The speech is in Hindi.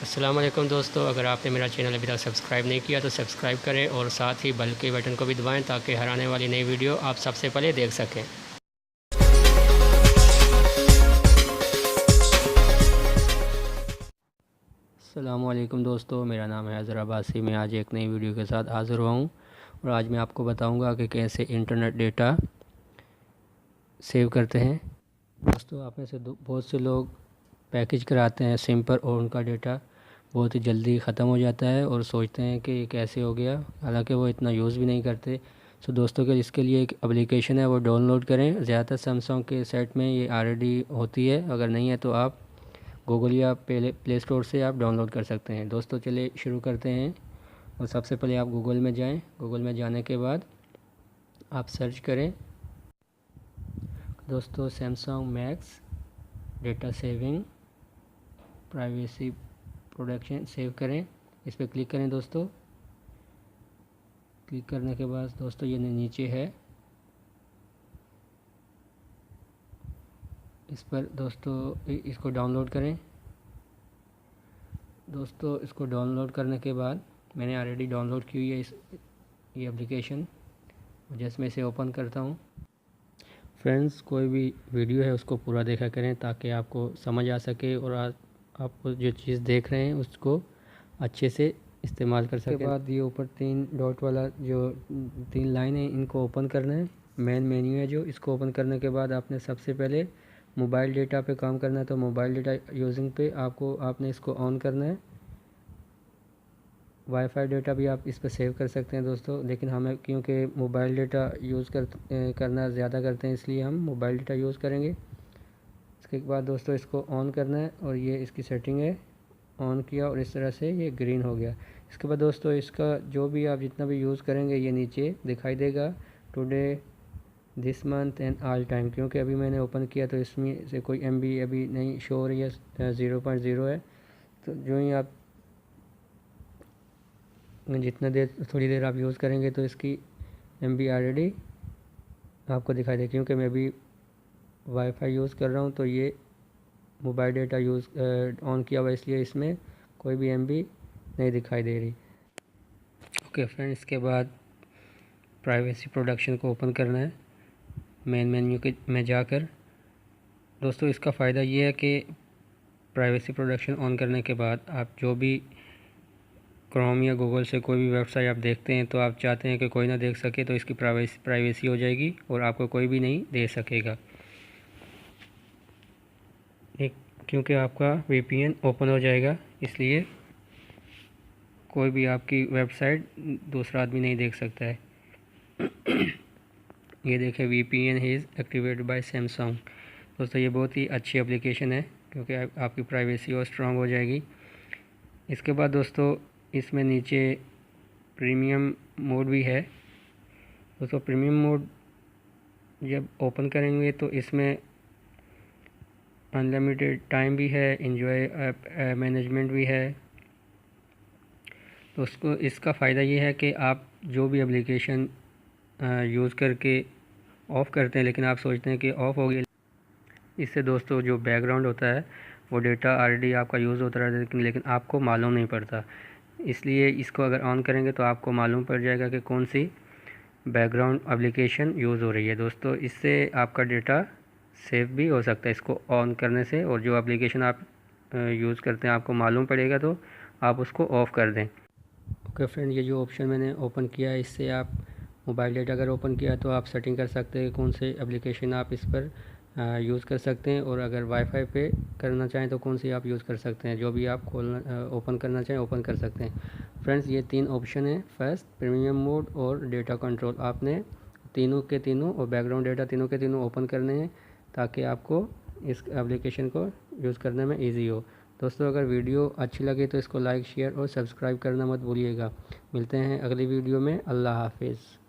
अस्सलाम वालेकुम दोस्तों, अगर आपने मेरा चैनल अभी तक सब्सक्राइब नहीं किया तो सब्सक्राइब करें और साथ ही बेल के बटन को भी दबाएं ताकि हर आने वाली नई वीडियो आप सबसे पहले देख सकें। अस्सलाम वालेकुम दोस्तों, मेरा नाम है अज़हर अब्बासी। मैं आज एक नई वीडियो के साथ हाज़िर हुआ हूँ और आज मैं आपको बताऊँगा कि कैसे इंटरनेट डेटा सेव करते हैं। दोस्तों, आप में से बहुत से लोग पैकेज कराते हैं सिम पर और उनका डेटा बहुत ही जल्दी ख़त्म हो जाता है और सोचते हैं कि ये कैसे हो गया, हालांकि वो इतना यूज़ भी नहीं करते। सो दोस्तों के इसके लिए एक एप्लीकेशन है, वो डाउनलोड करें। ज़्यादातर सैमसंग के सेट में ये ऑलरेडी होती है, अगर नहीं है तो आप गूगल या प्ले स्टोर से आप डाउनलोड कर सकते हैं। दोस्तों चलिए शुरू करते हैं। और सबसे पहले आप गूगल में जाएँ। गूगल में जाने के बाद आप सर्च करें दोस्तों Samsung max data saving privacy protection, save करें। इस पर क्लिक करें दोस्तों। क्लिक करने के बाद दोस्तों ये नीचे है, इस पर दोस्तों इसको डाउनलोड करें। दोस्तों इसको डाउनलोड करने के बाद मैंने ऑलरेडी डाउनलोड की हुई है ये एप्लीकेशन। जैसे मैं इसे ओपन करता हूँ। फ्रेंड्स, कोई भी वीडियो है उसको पूरा देखा करें ताकि आपको समझ आ सके और आप जो चीज़ देख रहे हैं उसको अच्छे से इस्तेमाल कर सकें। उसके बाद ये ऊपर 3 डॉट वाला जो 3 लाइन है इनको ओपन करना है। मेन मेन्यू है जो, इसको ओपन करने के बाद आपने सबसे पहले मोबाइल डेटा पे काम करना है। तो मोबाइल डेटा यूजिंग पे आपने इसको ऑन करना है। वाईफाई डेटा भी आप इस पर सेव कर सकते हैं दोस्तों, लेकिन हमें क्योंकि मोबाइल डेटा यूज़ करना ज़्यादा करते हैं इसलिए हम मोबाइल डेटा यूज़ करेंगे। इसके बाद दोस्तों इसको ऑन करना है और ये इसकी सेटिंग है, ऑन किया और इस तरह से ये ग्रीन हो गया। इसके बाद दोस्तों इसका जो भी आप जितना भी यूज़ करेंगे ये नीचे दिखाई देगा, today, this month and all time. क्योंकि अभी मैंने ओपन किया तो इसमें से कोई MB अभी नहीं शो हो रही है, 0.0 है। तो जो ही आप जितना थोड़ी देर आप यूज़ करेंगे तो इसकी MB ऑलरेडी आपको दिखाई दे। क्योंकि मैं भी वाईफाई यूज़ कर रहा हूँ तो ये मोबाइल डेटा यूज़ ऑन किया हुआ, इसलिए इसमें कोई भी MB नहीं दिखाई दे रही। ओके फ्रेंड, इसके बाद प्राइवेसी प्रोटेक्शन को ओपन करना है मेन मेन्यू के में जाकर। दोस्तों इसका फ़ायदा ये है कि प्राइवेसी प्रोटेक्शन ऑन करने के बाद आप जो भी क्रोम या गूगल से कोई भी वेबसाइट आप देखते हैं तो आप चाहते हैं कि कोई ना देख सके, तो इसकी प्राइवेसी हो जाएगी और आपको कोई भी नहीं दे सकेगा। क्योंकि आपका VPN ओपन हो जाएगा, इसलिए कोई भी आपकी वेबसाइट दूसरा आदमी नहीं देख सकता है। ये देखें, VPN is activated by Samsung. दोस्तों ये बहुत ही अच्छी एप्लीकेशन है क्योंकि आपकी प्राइवेसी और स्ट्रांग हो जाएगी। इसके बाद दोस्तों इसमें नीचे प्रीमियम मोड भी है। दोस्तों प्रीमियम मोड जब ओपन करेंगे तो इसमें अनलिमिटेड टाइम भी है, एंजॉय मैनेजमेंट भी है। तो उसको इसका फ़ायदा ये है कि आप जो भी एप्लीकेशन यूज़ करके ऑफ़ करते हैं लेकिन आप सोचते हैं कि ऑफ़ हो गया, इससे दोस्तों जो बैकग्राउंड होता है वो डेटा ऑलरेडी आपका यूज़ होता रहता है लेकिन आपको मालूम नहीं पड़ता। इसलिए इसको अगर ऑन करेंगे तो आपको मालूम पड़ जाएगा कि कौन सी बैकग्राउंड एप्लीकेशन यूज़ हो रही है। दोस्तों इससे आपका डेटा सेव भी हो सकता है इसको ऑन करने से, और जो एप्लीकेशन आप यूज़ करते हैं आपको मालूम पड़ेगा तो आप उसको ऑफ़ कर दें। ओके फ्रेंड, ये जो ऑप्शन मैंने ओपन किया है इससे आप मोबाइल डेटा अगर ओपन किया तो आप सेटिंग कर सकते हैं कौन से एप्लीकेशन आप इस पर यूज़ कर सकते हैं, और अगर वाईफाई पे करना चाहें तो कौन सी आप यूज़ कर सकते हैं। जो भी आप ओपन करना चाहें ओपन कर सकते हैं। फ्रेंड्स ये 3 ऑप्शन है, फर्स्ट प्रीमियम मोड और डेटा कंट्रोल। आपने तीनों के तीनों और बैकग्राउंड डेटा तीनों के तीनों ओपन करने हैं ताकि आपको इस एप्लीकेशन को यूज़ करने में ईजी हो। दोस्तों अगर वीडियो अच्छी लगे तो इसको लाइक, शेयर और सब्सक्राइब करना मत भूलिएगा। मिलते हैं अगली वीडियो में। अल्लाह हाफिज़।